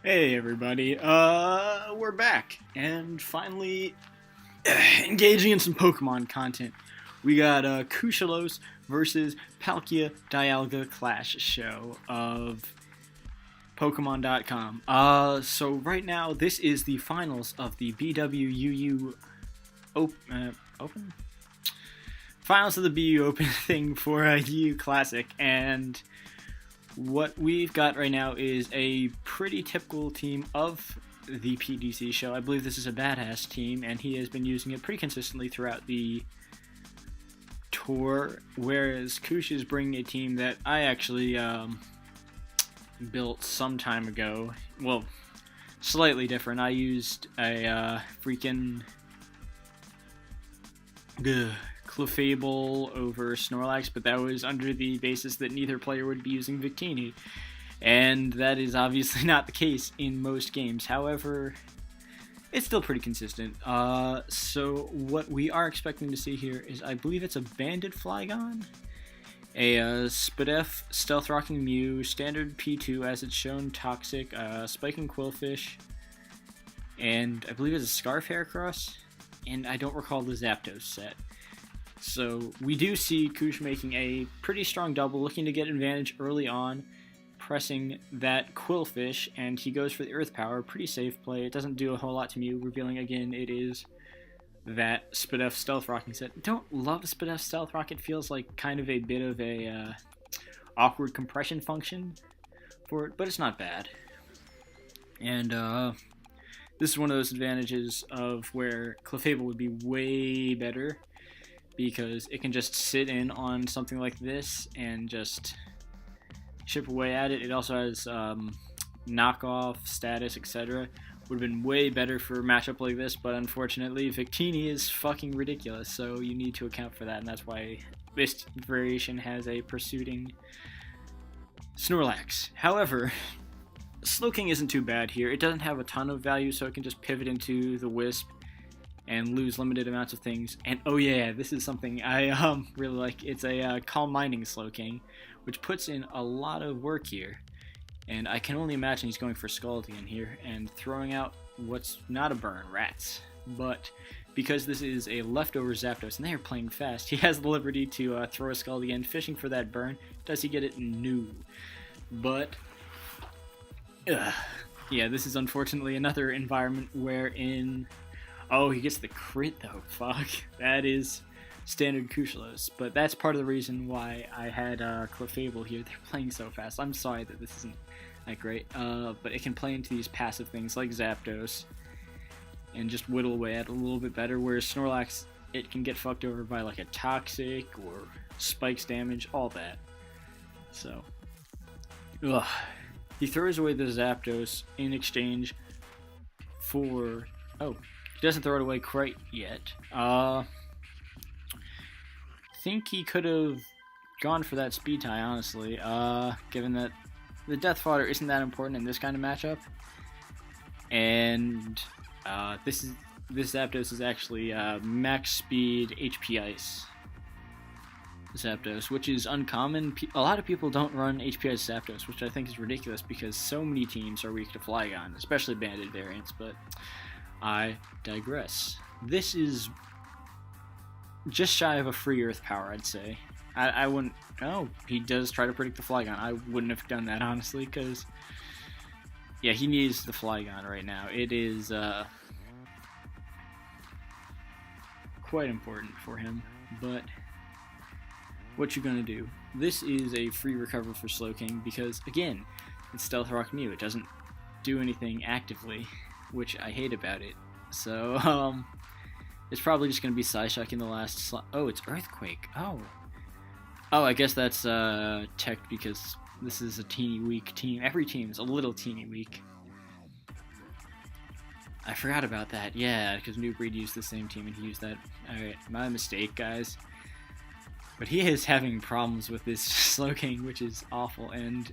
Hey everybody, we're back, and finally engaging in some Pokemon content. We got Kushalos versus Palkia Dialga Clash show of Pokemon.com. So right now, this is the finals of the BWUU Open? Finals of the BU Open thing for a UU Classic, and what we've got right now is a pretty typical team of the PDC show. I believe this is a badass team, and he has been using it pretty consistently throughout the tour, whereas Kush is bringing a team that I actually built some time ago. Well, slightly different. I used a freaking Clefable over Snorlax, but that was under the basis that neither player would be using Victini, and that is obviously not the case in most games. However, it's still pretty consistent. So what we are expecting to see here is, I believe it's a Banded Flygon, a Spadef Stealth Rocking Mew, Standard P2 as it's shown, Toxic, Spiking Quillfish, and I believe it's a Scarf Heracross, and I don't recall the Zapdos set. So we do see Kush making a pretty strong double, looking to get advantage early on, pressing that Quillfish, and he goes for the Earth Power. Pretty safe play. It doesn't do a whole lot to Mew, revealing again it is that Spadef Stealth Rocking set. Don't love Spadef Stealth Rock. It feels like kind of a bit of a awkward compression function for it, but it's not bad. And this is one of those advantages of where Clefable would be way better, because it can just sit in on something like this and just chip away at it. It also has knockoff, status, etc. Would have been way better for a matchup like this, but unfortunately Victini is fucking ridiculous, so you need to account for that, and that's why this variation has a pursuing Snorlax. However, Slowking isn't too bad here. It doesn't have a ton of value, so it can just pivot into the Wisp and lose limited amounts of things. And oh yeah, this is something I really like. It's a Calm Mining Slowking, which puts in a lot of work here. And I can only imagine he's going for Scaldian here and throwing out what's not a burn, Rats. But because this is a leftover Zapdos and they are playing fast, he has the liberty to throw a Scaldian, fishing for that burn. Does he get it? No. But yeah, this is unfortunately another environment wherein, oh, he gets the crit though. Fuck. That is standard Kushalos. But that's part of the reason why I had Clefable here. They're playing so fast. I'm sorry that this isn't that great. But it can play into these passive things like Zapdos and just whittle away at it a little bit better. Whereas Snorlax, it can get fucked over by like a Toxic or Spikes damage, all that. So, he throws away the Zapdos in exchange for... oh, he doesn't throw it away quite yet. Think he could have gone for that speed tie, honestly, given that the Death Fodder isn't that important in this kind of matchup. And this Zapdos is actually max speed HP Ice Zapdos, which is uncommon. A lot of people don't run HP Ice Zapdos, which I think is ridiculous because so many teams are weak to Flygon, especially banded variants, but I digress. This is just shy of a free Earth Power, I'd say. I wouldn't... oh, he does try to predict the Flygon. I wouldn't have done that, honestly, because... yeah, he needs the Flygon right now. It is quite important for him, but what you gonna do? This is a free recover for Slowking because, again, it's Stealth Rock Mew. It doesn't do anything actively, which I hate about it. So, it's probably just going to be Psyshock in the last slot. Oh, it's Earthquake. Oh, I guess that's teched because this is a teeny weak team. Every team is a little teeny weak. I forgot about that. Yeah, because New Breed used the same team and he used that. Alright, my mistake, guys. But he is having problems with this Slowking, which is awful. And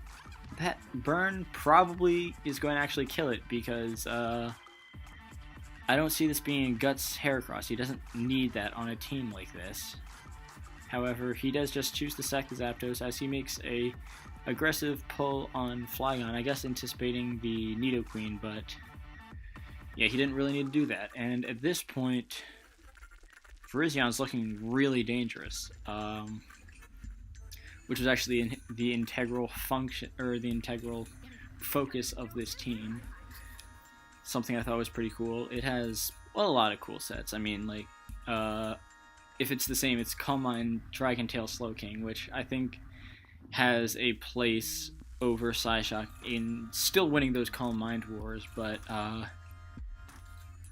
that burn probably is going to actually kill it because I don't see this being Guts Heracross. He doesn't need that on a team like this. However, he does just choose to sack the Zapdos as he makes a aggressive pull on Flygon, I guess anticipating the Nidoqueen, but yeah, he didn't really need to do that. And at this point, Virizion looking really dangerous, which was actually the integral function, or the integral focus of this team. Something I thought was pretty cool. It has, well, a lot of cool sets. I mean, like, if it's the same, it's Calm Mind, Dragon Tail, Slowking, which I think has a place over Psyshock in still winning those Calm Mind wars, but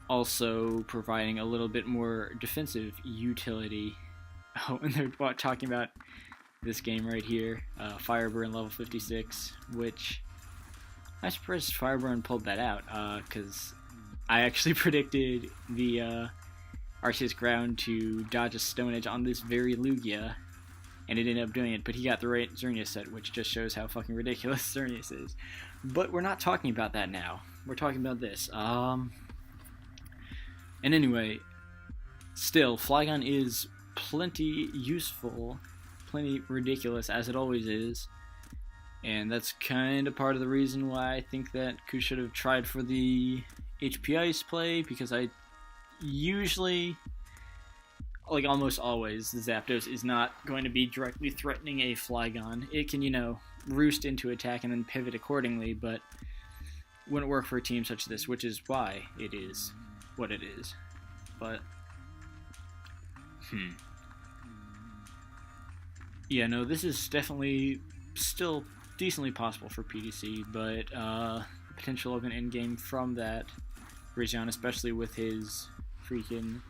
also providing a little bit more defensive utility. Oh, and they're talking about this game right here, Fireburn level 56, which I'm surprised Fireburn pulled that out, because I actually predicted the Arceus Ground to dodge a Stone Edge on this very Lugia, and it ended up doing it, but he got the right Xerneas set, which just shows how fucking ridiculous Xerneas is. But we're not talking about that now. We're talking about this. And anyway, still, Flygon is plenty useful, plenty ridiculous, as it always is. And that's kind of part of the reason why I think that Ku should have tried for the HP Ice play, because I usually, like almost always, the Zapdos is not going to be directly threatening a Flygon. It can, roost into attack and then pivot accordingly, but wouldn't work for a team such as this, which is why it is what it is. But, yeah, no, this is definitely still decently possible for PDC, but the potential of an endgame from that Virizion, especially with his freaking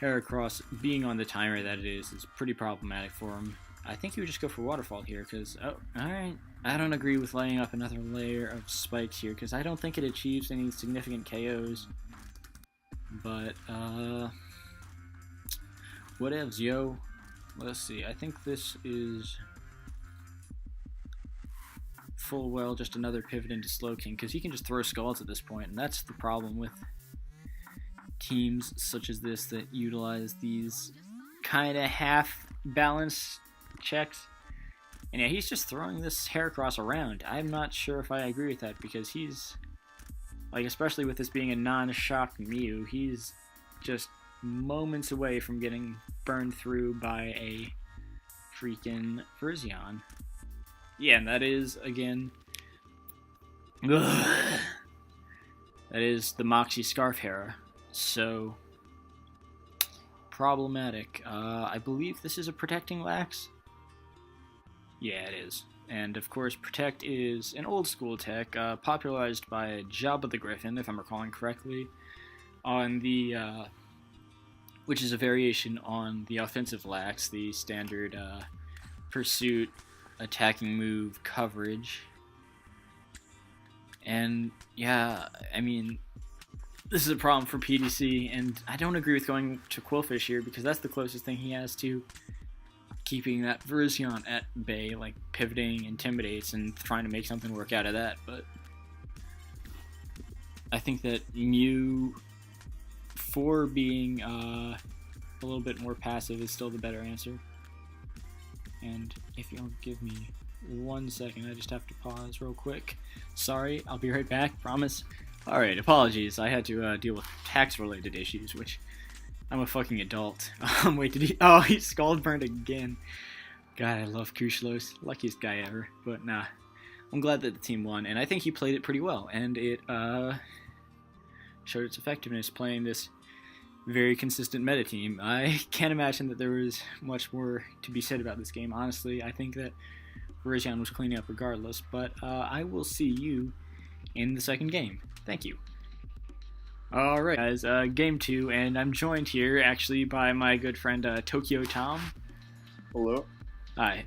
Heracross being on the timer that it is pretty problematic for him. I think he would just go for Waterfall here, because, alright, I don't agree with laying up another layer of spikes here, because I don't think it achieves any significant KOs. But, whatevs, yo. Let's see, I think this is full well just another pivot into Slowking, because he can just throw Scalds at this point, and that's the problem with teams such as this that utilize these kind of half-balanced checks. And yeah, he's just throwing this Heracross around. I'm not sure if I agree with that, because he's, like, especially with this being a non-shock Mew, he's just moments away from getting burned through by a freaking Virizion. Yeah, and that is, again, that is the Moxie Scarf Hera. So, problematic. I believe this is a Protecting Lax? Yeah, it is. And, of course, Protect is an old-school tech, popularized by Jabba the Griffin, if I'm recalling correctly, on the, which is a variation on the offensive Lax, the standard, Pursuit, attacking move, coverage. And, yeah, I mean, this is a problem for PDC, and I don't agree with going to Quillfish here, because that's the closest thing he has to keeping that Virizion at bay, like pivoting, intimidates, and trying to make something work out of that. But I think that Mew, for being a little bit more passive, is still the better answer. And if you'll give me 1 second, I just have to pause real quick. Sorry, I'll be right back, promise. Alright, apologies. I had to deal with tax-related issues, which I'm a fucking adult. Wait, did he? Oh, he Scald Burned again. God, I love Kushlos. Luckiest guy ever. But nah, I'm glad that the team won, and I think he played it pretty well, and it showed its effectiveness playing this very consistent meta team. I can't imagine that there was much more to be said about this game. Honestly, I think that Virizion was cleaning up regardless, but I will see you in the second game. Thank you. Alright guys, game 2, and I'm joined here actually by my good friend Tokyo Tom. Hello. Hi.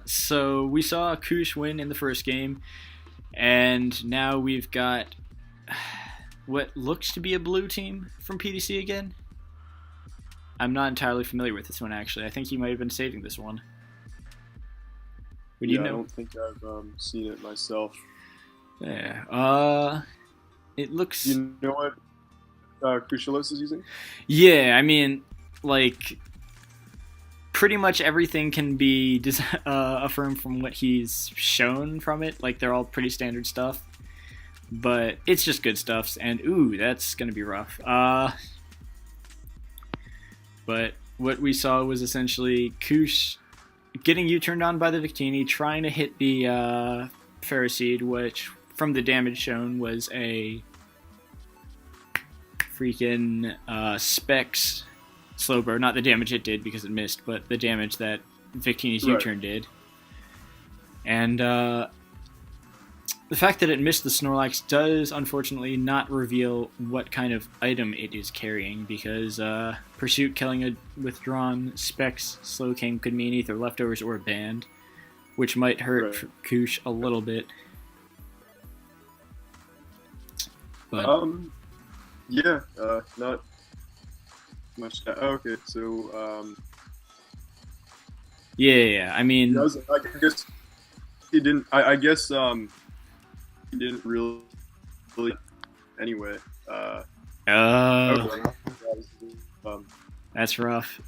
So we saw Kush win in the first game, and now we've got what looks to be a blue team from PDC again. I'm not entirely familiar with this one actually. I think he might have been saving this one. Yeah, I don't think I've seen it myself. Yeah. It looks... You know what Kushalos is using? Yeah, I mean, like, pretty much everything can be affirmed from what he's shown from it. Like, they're all pretty standard stuff. But it's just good stuff. And, ooh, that's going to be rough. But what we saw was essentially Kush getting U-turned on by the Victini, trying to hit the Ferocid, which, from the damage shown, was a freaking Specs slow burn. Not the damage it did because it missed, but the damage that Victini's U-turn did. And the fact that it missed the Snorlax does, unfortunately, not reveal what kind of item it is carrying, because Pursuit killing a withdrawn Specs Slow King could mean either leftovers or banned, which might hurt Kush a little bit. But yeah, not much. Okay, so yeah. I mean, I guess he didn't. I guess he didn't really. Anyway. That's rough.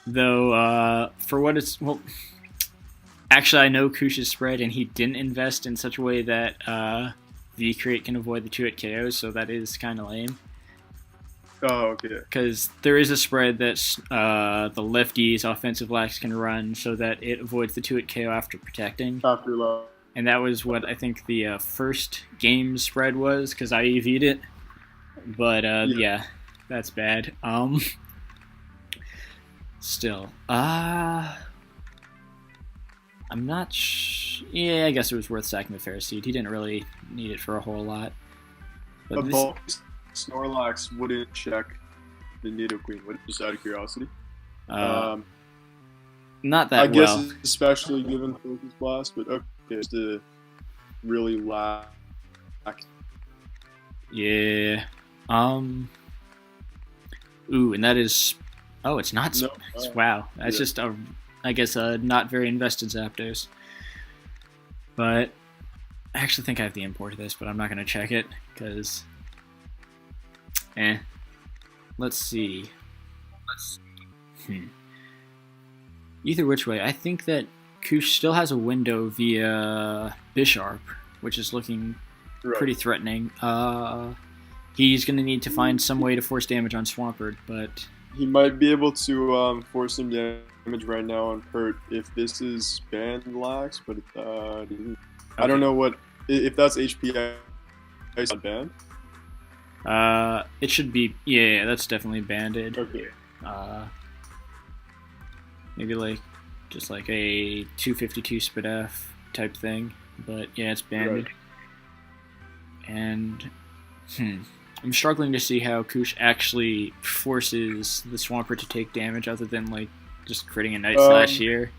Though, for what it's actually, I know Kush's spread, and he didn't invest in such a way that V-Create can avoid the 2-hit KOs, so that is kind of lame. Oh, okay. Because there is a spread that the lefties offensive lax can run so that it avoids the 2-hit KO after protecting. After love. And that was what I think the first game spread was, because I EV'd it. But yeah, that's bad. Still, I'm not. Yeah, I guess it was worth sacking the Ferocid. He didn't really need it for a whole lot. But Snorlax wouldn't check the Nidoqueen, just out of curiosity. Not that I guess, well. especially given Focus Blast, but okay, just to really lack. Yeah. Ooh, and that is. Oh, it's not. No, wow, that's just a. I guess a not very invested Zapdos. But I actually think I have the import of this, but I'm not gonna check it because. Let's see. Either which way, I think that Kush still has a window via Bisharp, which is looking pretty threatening. He's going to need to find some way to force damage on Swampert, but... He might be able to force some damage right now on Pert if this is banned lax, but I don't know what... If that's HP not banned? It should be... Yeah, that's definitely banded. Okay. Maybe like just like a 252 Spadef type thing, but yeah, it's banded. And I'm struggling to see how Kush actually forces the Swampert to take damage other than like just critting a Night Slash here.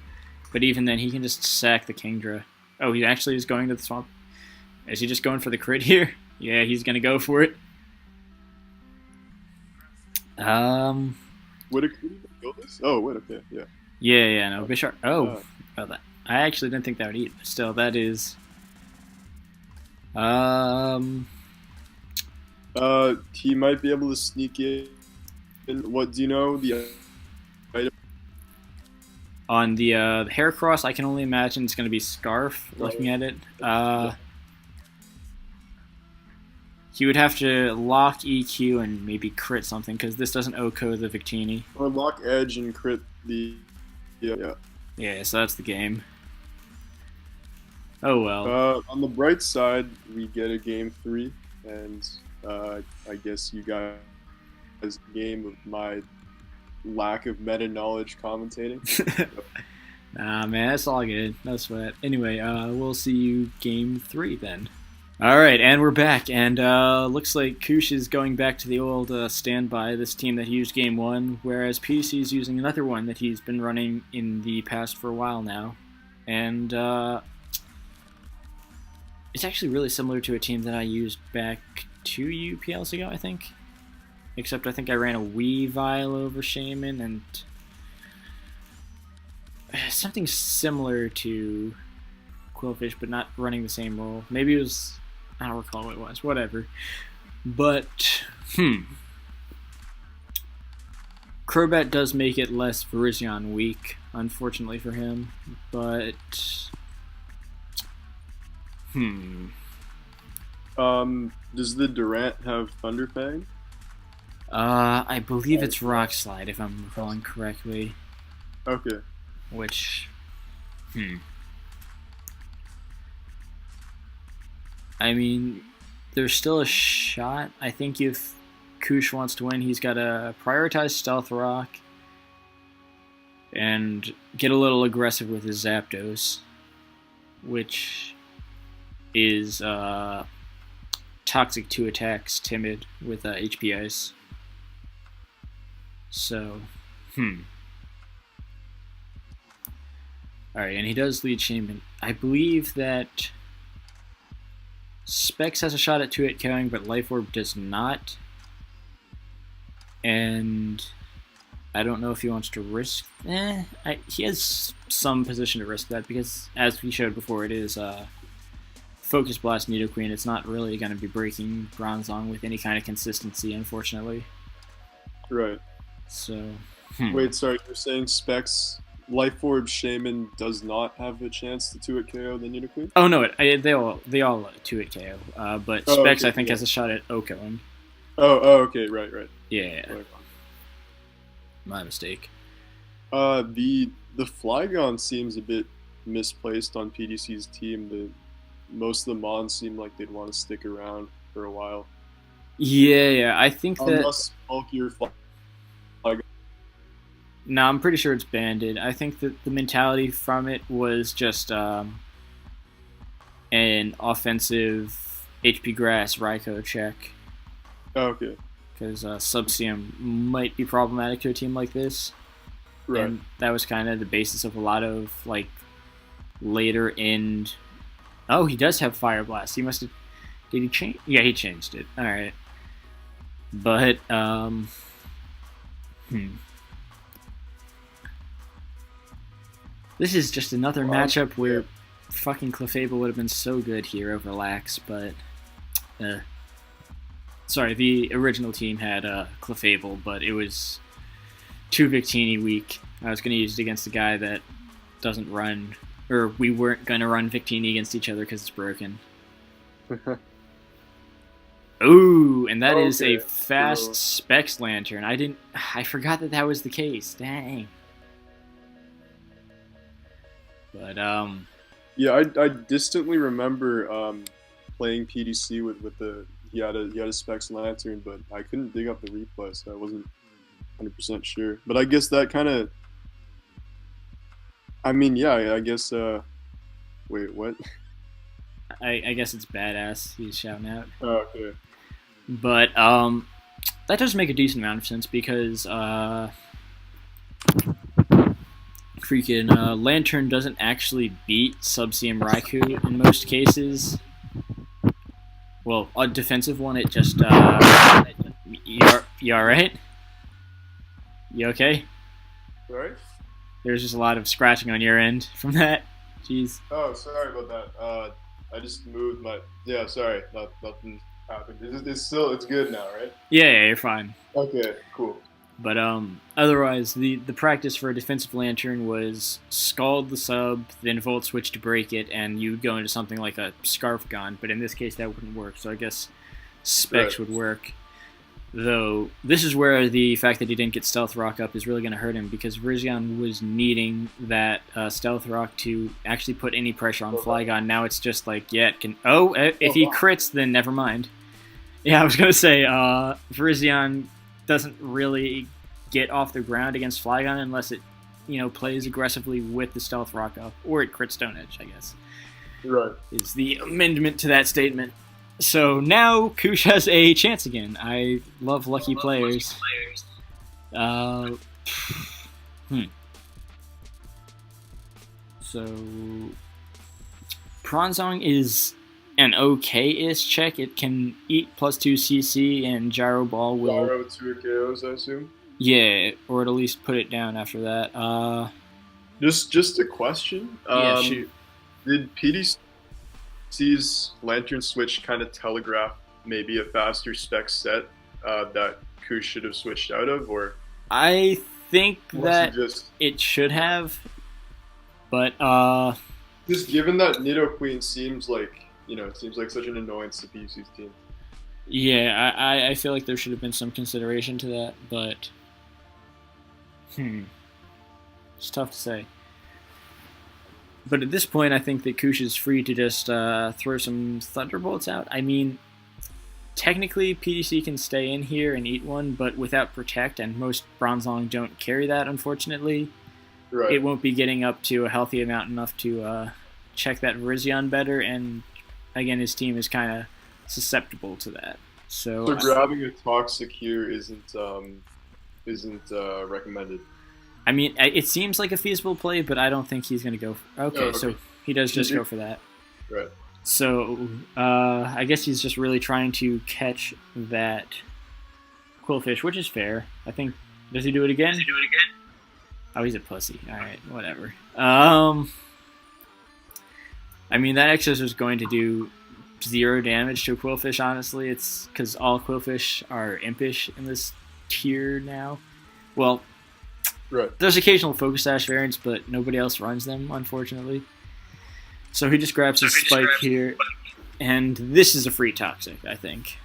But even then, he can just sack the Kingdra. Oh, he actually is going to the Swamp. Is he just going for the crit here? Yeah, he's gonna go for it. Would it kill this? Oh, wait, okay, yeah. Yeah, no, Bisharp. Oh, that. I actually didn't think that would eat, but still, that is. He might be able to sneak in. What do you know? The item on the Heracross, I can only imagine it's going to be Scarf. Looking at it, he would have to lock EQ and maybe crit something because this doesn't OHKO the Victini. Or lock Edge and crit the. Yeah, so that's the game. Oh well. On the bright side, we get a game 3, and I guess you guys game of my lack of meta knowledge commentating. Nah, man, that's all good. No sweat. Anyway, we'll see you game 3 then. Alright, and we're back, and looks like Kush is going back to the old standby, this team that he used game 1, whereas PC is using another one that he's been running in the past for a while now. And it's actually really similar to a team that I used back 2 UPLs ago, I think. Except I think I ran a Weavile over Shaman, and something similar to Quillfish, but not running the same role. Maybe it was... I don't recall what it was. Whatever. But, Crobat does make it less Virizion weak, unfortunately for him, but Does the Durant have Thunderfang? I believe it's Rock Slide if I'm recalling correctly. Okay. Which, I mean, there's still a shot. I think if Koosh wants to win, he's got to prioritize Stealth Rock and get a little aggressive with his Zapdos, which is Toxic 2 attacks, Timid with HP Ice. So, Alright, and he does lead Shaman. I believe that Specs has a shot at 2-hit KOing, but Life Orb does not. And I don't know if he wants to risk. He has some position to risk that because, as we showed before, it is Focus Blast Nidoqueen. It's not really going to be breaking Bronzong with any kind of consistency, unfortunately. Right. So. Wait, sorry, you're saying Specs Life Orb Shaman does not have a chance to 2-hit KO the Nidoqueen? Oh no, they all 2-hit KO. But Specs, okay, I think, has a shot at OHKOing. Okay, right. Yeah. My mistake. The Flygon seems a bit misplaced on PDC's team. Most of the Mons seem like they'd want to stick around for a while. Yeah, I think that... Unless bulkier Flygon... No, I'm pretty sure it's banded. I think that the mentality from it was just an offensive HP Grass Raikou check. Oh, okay. Because Subseum might be problematic to a team like this. Right. And that was kind of the basis of a lot of, like, later end... Oh, he does have Fire Blast. He must have... Did he change? Yeah, he changed it. Alright. But, This is just another matchup where fucking Clefable would have been so good here over Lax, but... Sorry, the original team had Clefable, but it was too Victini weak. I was going to use it against a guy that doesn't run... Or we weren't going to run Victini against each other because it's broken. Ooh, and that is a fast Specs Lantern. I forgot that was the case. Dang. But yeah, I distantly remember playing PDC with the he had a Specs Lantern, but I couldn't dig up the replay, so I wasn't 100% sure. But I guess that kind of... I mean, yeah, I guess... Wait, what? I guess it's badass, he's shouting out. Oh, okay. But, that does make a decent amount of sense because, freaking, Lantern doesn't actually beat Subseum Raikou in most cases. Well, a defensive one, it just, you alright? You okay? Sorry? There's just a lot of scratching on your end from that. Jeez. Oh, sorry about that. I just moved my... Yeah, sorry. Nothing happened. It's good now, right? Yeah, you're fine. Okay, cool. But otherwise, the practice for a defensive Lantern was Scald the sub, then Volt Switch to break it, and you would go into something like a Scarf Gun, but in this case that wouldn't work, so I guess Specs would work. Though, this is where the fact that he didn't get Stealth Rock up is really going to hurt him, because Virizion was needing that Stealth Rock to actually put any pressure on Flygon. Now it's just like, yeah, it can... Oh, if he crits, then never mind. Yeah, I was going to say, Virizion doesn't really get off the ground against Flygon unless it, plays aggressively with the Stealth Rock up, or it crits Stone Edge, I guess. Right. Is the amendment to that statement. So now Koosh has a chance again. I love lucky players. So Bronzong is an okay-ish check. It can eat +2 CC, and Gyro Ball will... Gyro 2 KOs, I assume? Yeah, or at least put it down after that. Just a question. Yeah, shoot. Did PDC's Lantern Switch kind of telegraph maybe a faster spec set that Koosh should have switched out of, or I think Unless that he just it should have, but just given that Nidoqueen seems like seems like such an annoyance to PUC's team. yeah, I feel like there should have been some consideration to that, but it's tough to say. But at this point, I think that Kush is free to just throw some Thunderbolts out. I mean, technically, PDC can stay in here and eat one, but without Protect, and most Bronzong don't carry that, unfortunately. Right. It won't be getting up to a healthy amount enough to check that Virizion better, and again, his team is kind of susceptible to that. So grabbing a Toxic here isn't recommended. I mean, it seems like a feasible play, but I don't think he's going to go. Okay, so he does just go for that. Right. So I guess he's just really trying to catch that Quillfish, which is fair. I think. Does he do it again? Oh, he's a pussy. All right, whatever. I mean, that Exos is going to do 0 damage to a Quillfish, honestly. It's because all Quillfish are impish in this tier now. Well, right. There's occasional Focus Sash variants, but nobody else runs them, unfortunately. So he just grabs his Spike here, and this is a free Toxic, I think.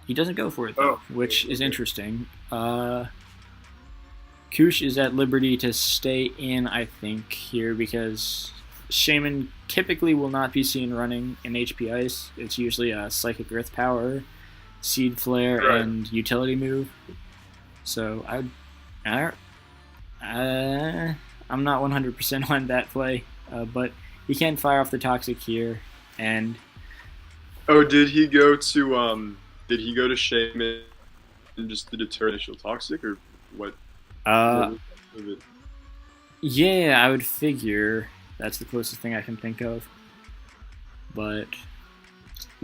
He doesn't go for it, though, which is interesting. Kush is at liberty to stay in, I think, here, because Shaman typically will not be seen running in HP Ice. It's usually a Psychic Earth Power, Seed Flare, and Utility Move. So I'm not 100% on that play, but he can fire off the Toxic here, and did he go to Shaman just to deter initial Toxic, or what? Yeah, I would figure that's the closest thing I can think of. But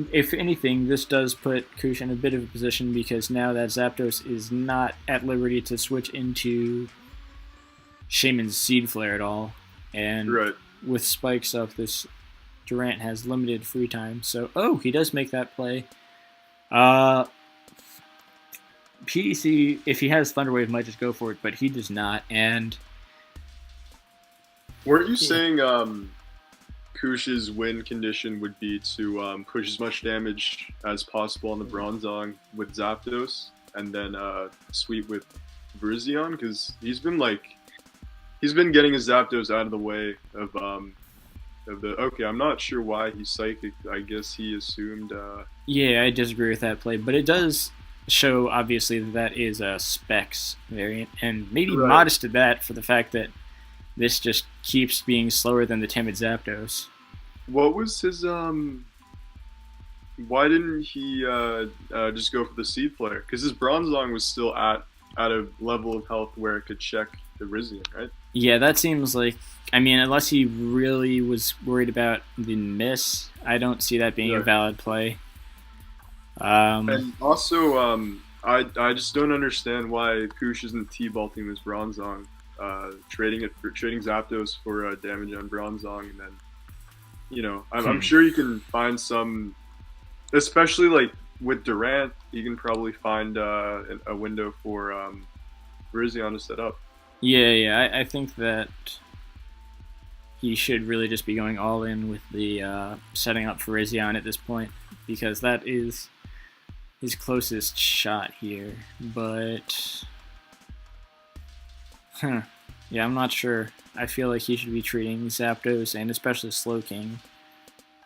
if anything, this does put Kush in a bit of a position, because now that Zapdos is not at liberty to switch into Shaman's Seed Flare at all, and with spikes up, this Durant has limited free time. So, he does make that play. PDC, if he has Thunder Wave, might just go for it, but he does not. And weren't you saying Kush's win condition would be to push as much damage as possible on the Bronzong with Zapdos, and then sweep with Virizion? Because he's been getting his Zapdos out of the way of the. Okay, I'm not sure why he's Psychic. I guess he assumed. Yeah, I disagree with that play, but it does show obviously that is a Specs variant, and maybe modest at that, for the fact that this just keeps being slower than the timid Zapdos. What was his why didn't he just go for the Seed Flare? Because his Bronzong was still at a level of health where it could check the Rizian, right? Yeah, that seems like, I mean, unless he really was worried about the miss, I don't see that being a valid play. And also, I just don't understand why Kush isn't T-vaulting this Bronzong, trading Zapdos for damage on Bronzong, and then, I'm sure you can find some, especially like with Durant, you can probably find a window for Virizion to set up. Yeah, I think that he should really just be going all in with the setting up for Virizion at this point, because that is his closest shot here. But yeah, I'm not sure. I feel like he should be treating Zapdos, and especially Slowking,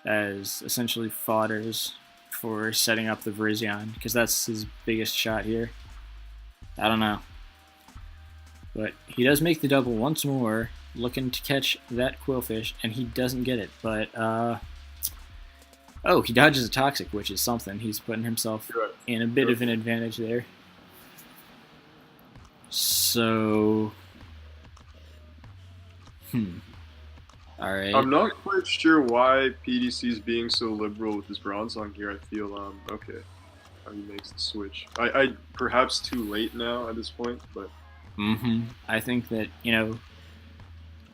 as essentially fodders for setting up the Virizion, because that's his biggest shot here. I don't know. But he does make the double once more, looking to catch that Quillfish, and he doesn't get it. But, he dodges a Toxic, which is something. He's putting himself in a bit of an advantage there. So, alright. I'm not quite sure why PDC is being so liberal with his Bronzong here. I feel, okay, how he makes the switch. I perhaps too late now at this point, but... I think that, a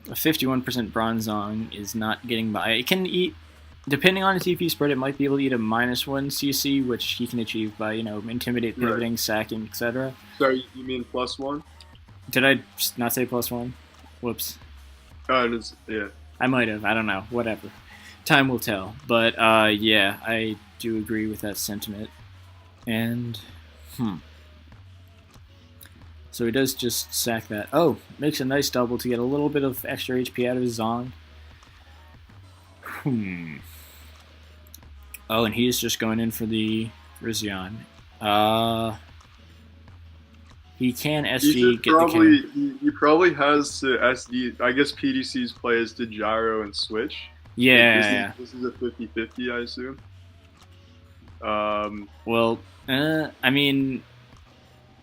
51% Bronzong is not getting by. It can eat Depending on his TP spread, it might be able to eat a -1 CC, which he can achieve by intimidate, pivoting, Right. sacking, etc. Sorry, you mean +1? Did I not say +1? Whoops. Yeah. I might have. I don't know. Whatever. Time will tell. But yeah, I do agree with that sentiment. And so he does just sack that. Oh, makes a nice double to get a little bit of extra HP out of his Zong. Oh, and he's just going in for the Rizion. He can SD get probably, the kill. he probably has to SD. I guess PDC's play is to gyro and switch. Yeah. This is a 50-50, I assume. Well, I mean,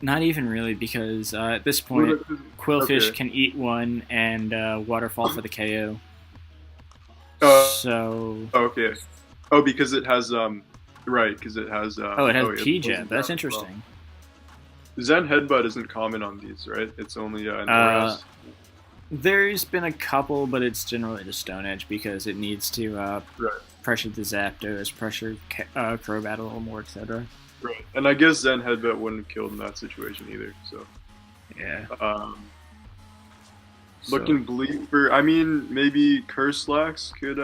not even really, because at this point, Quillfish can eat one and Waterfall for the KO. So. Okay. Oh, because it has right, because it has. It has P-Jab. That's interesting. Zen Headbutt isn't common on these, right? It's only an OS. There's been a couple, but it's generally the Stone Edge because it needs to pressure the Zapdos, pressure Crobat a little more, etc. Right, and I guess Zen Headbutt wouldn't have killed in that situation either. So yeah. Looking bleak for. I mean, maybe Curse Lax could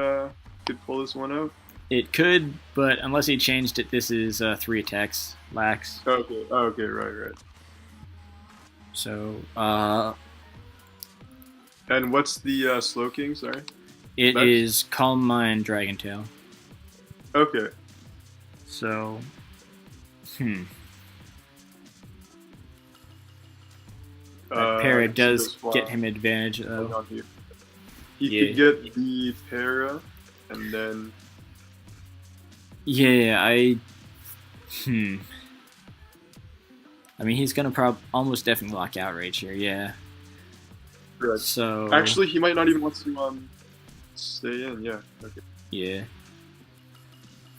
pull this one out. It could, but unless he changed it, this is 3 attacks, Lax. Okay. Okay. Right. So, and what's the Slow King? Sorry. It is Calm Mind Dragon Tail. Okay. So, Para does get him advantage though. He could get the Para, and then. Yeah, I mean, he's gonna almost definitely lock out Rage here. Yeah. Right. So actually, he might not even want to stay in. Yeah. Okay. Yeah.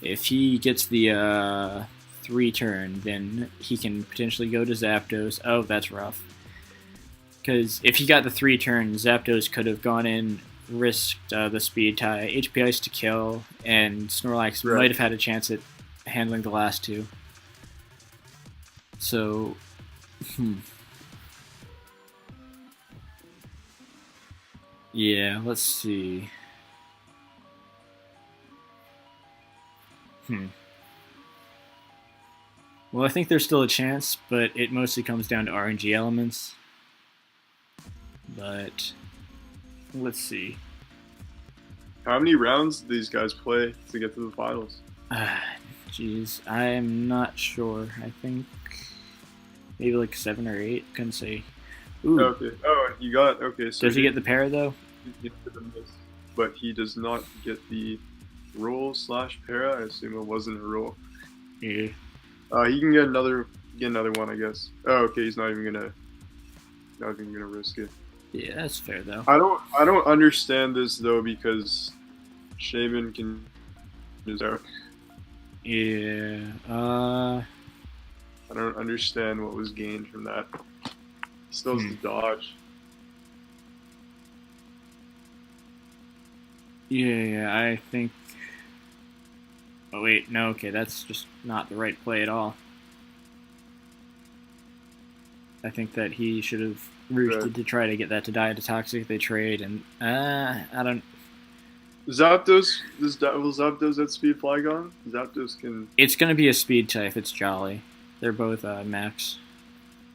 If he gets the 3 turn, then he can potentially go to Zapdos. Oh, that's rough. Because if he got the 3 turn, Zapdos could have gone in, risked the speed tie, HP Ice to kill, and Snorlax might have had a chance at handling the last 2. So, yeah, let's see. Well, I think there's still a chance, but it mostly comes down to RNG elements. But let's see. How many rounds do these guys play to get to the finals? Jeez, I'm not sure. I think maybe like 7 or 8. Couldn't say. Ooh. Okay. Oh, you got okay. So does he get the Para though? But he does not get the roll / Para. I assume it wasn't a roll. Yeah. He can get another one, I guess. Oh, okay. He's not even gonna risk it. Yeah, that's fair though. I don't understand this though because Shaman can use out. Yeah. I don't understand what was gained from that. He still has to dodge. Yeah, I think. Oh wait, no. Okay, that's just not the right play at all. I think that he should have roosted to try to get that to die to Toxic. They trade, and I don't. Zapdos, will Zapdos at speed Flygon? Zapdos can. It's gonna be a speed type. It's Jolly. They're both max.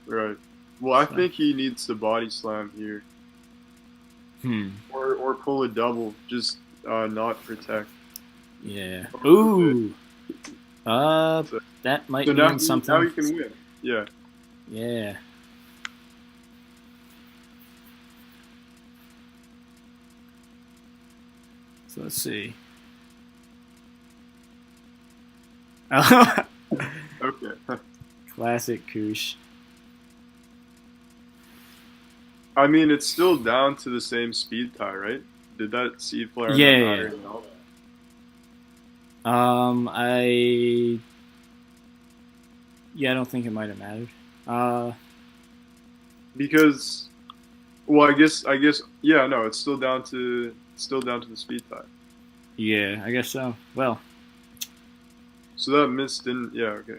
Right. Well, I think he needs to body slam here. Or pull a double, just not protect. Yeah. Ooh. That might mean something. Now he can win. Yeah. Yeah. So let's see. Okay. Classic Koosh. I mean, it's still down to the same speed tie, right? Did that seed flare not matter at all? I don't think it might have mattered. Because, well, I guess, yeah, no, it's still down to the speed tie. Yeah, I guess so. Well, So that miss didn't. Yeah, okay.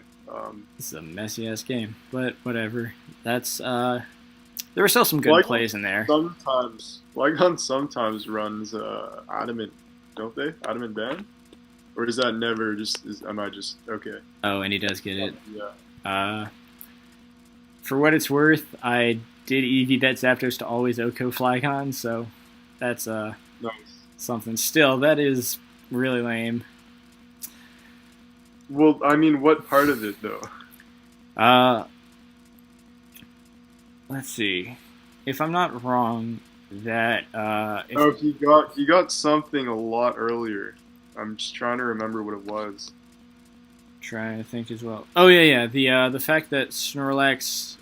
this is a messy ass game, but whatever. That's there were still some good Like on plays in there. sometimes runs adamant, don't they? Adamant ban, or is that never just? Am I just okay? Oh, and he does get it. Yeah. Uh, for what it's worth, I did EV that Zapdos to always Oko Flygon, so that's Nice. something. Still, that is really lame. Well, I mean, what part of it though? Uh, let's see. If I'm not wrong, that if Oh, he got something a lot earlier. I'm just trying to remember what it was. trying to think as well. Oh yeah, yeah. The fact that Snorlax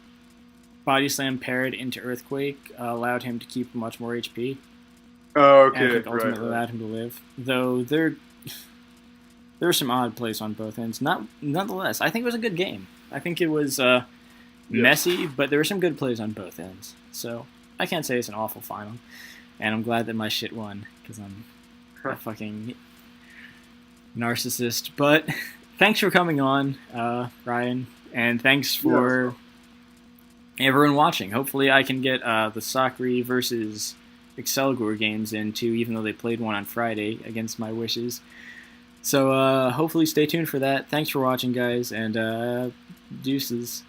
body slam paired into Earthquake allowed him to keep much more HP, Oh, and I okay, think right, ultimately right. allowed him to live. Though there were some odd plays on both ends. Not nonetheless, I think it was a good game. I think it was Yeah. messy, but there were some good plays on both ends. So I can't say it's an awful final, and I'm glad that my shit won because I'm a fucking narcissist. But thanks for coming on, Ryan, and thanks Yeah. for everyone watching. Hopefully, I can get the Sakri versus Excelgor games in too, even though they played one on Friday against my wishes. So hopefully, stay tuned for that. Thanks for watching, guys, and deuces.